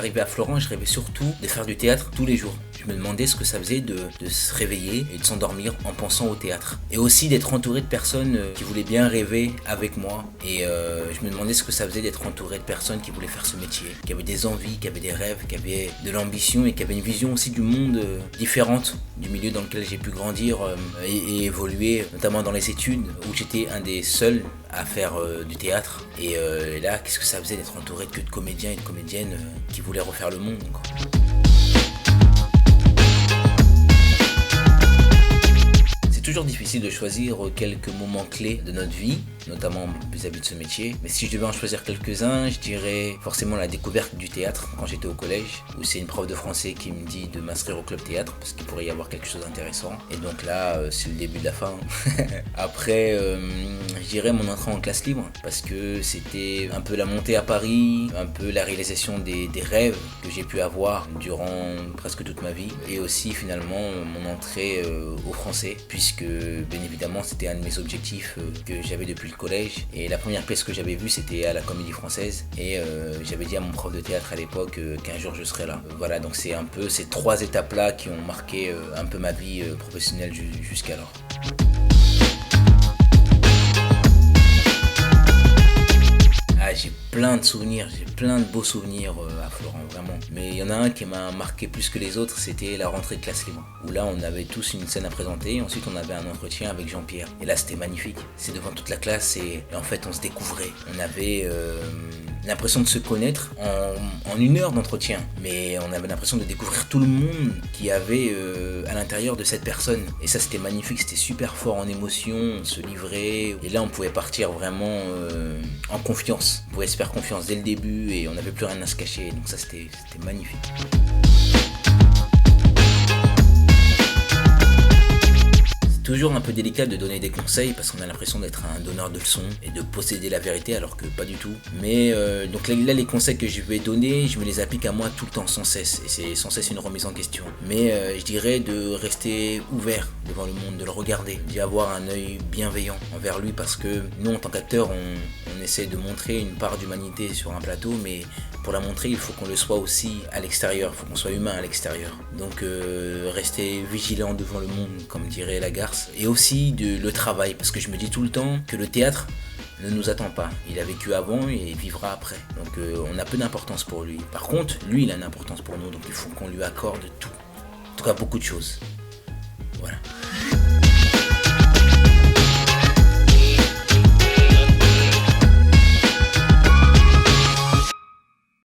arrivé à Florent, je rêvais surtout de faire du théâtre tous les jours. Je me demandais ce que ça faisait de se réveiller et de s'endormir en pensant au théâtre. Et aussi d'être entouré de personnes qui voulaient bien rêver avec moi. Et je me demandais ce que ça faisait d'être entouré de personnes qui voulaient faire ce métier, qui avaient des envies, qui avaient des rêves, qui avaient de l'ambition et qui avaient une vision aussi du monde différente du milieu dans lequel j'ai pu grandir et évoluer, notamment dans les études, où j'étais un des seuls à faire du théâtre. Et là, qu'est-ce que ça faisait d'être entouré que de comédiens et de comédiennes qui voulaient refaire le monde, quoi. C'est toujours difficile de choisir quelques moments clés de notre vie, notamment vis-à-vis de ce métier. Mais si je devais en choisir quelques-uns, je dirais forcément la découverte du théâtre quand j'étais au collège, où c'est une prof de français qui me dit de m'inscrire au club théâtre parce qu'il pourrait y avoir quelque chose d'intéressant. Et donc là, c'est le début de la fin. Après, je dirais mon entrée en classe libre parce que c'était un peu la montée à Paris, un peu la réalisation des rêves que j'ai pu avoir durant presque toute ma vie. Et aussi finalement mon entrée au français, puisque bien évidemment c'était un de mes objectifs que j'avais depuis le collège. Et la première pièce que j'avais vue c'était à la Comédie Française. Et j'avais dit à mon prof de théâtre à l'époque qu'un jour je serais là. Voilà, donc c'est un peu ces 3 étapes-là qui ont marqué un peu ma vie professionnelle jusqu'alors. J'ai plein de souvenirs, j'ai plein de beaux souvenirs à Florent, vraiment. Mais il y en a un qui m'a marqué plus que les autres, c'était la rentrée de classe libre. Où là, on avait tous une scène à présenter, et ensuite on avait un entretien avec Jean-Pierre. Et là, c'était magnifique. C'est devant toute la classe et en fait, on se découvrait. On avait l'impression de se connaître en 1 heure d'entretien. Mais on avait l'impression de découvrir tout le monde qu'il y avait à l'intérieur de cette personne. Et ça, c'était magnifique, c'était super fort en émotion, on se livrait. Et là, on pouvait partir vraiment en confiance. On pouvait se faire confiance dès le début et on n'avait plus rien à se cacher. Donc ça, c'était magnifique. Toujours un peu délicat de donner des conseils parce qu'on a l'impression d'être un donneur de leçons et de posséder la vérité alors que pas du tout. Mais donc là les conseils que je vais donner, je me les applique à moi tout le temps sans cesse et c'est sans cesse une remise en question. Mais je dirais de rester ouvert devant le monde, de le regarder, d'y avoir un œil bienveillant envers lui parce que nous en tant qu'acteurs on essaie de montrer une part d'humanité sur un plateau mais pour la montrer il faut qu'on le soit aussi à l'extérieur, il faut qu'on soit humain à l'extérieur. Donc rester vigilant devant le monde comme dirait Lagarde. Et aussi le travail, parce que je me dis tout le temps que le théâtre ne nous attend pas. Il a vécu avant et vivra après. Donc on a peu d'importance pour lui. Par contre, lui, il a une importance pour nous, donc il faut qu'on lui accorde tout. En tout cas, beaucoup de choses. Voilà.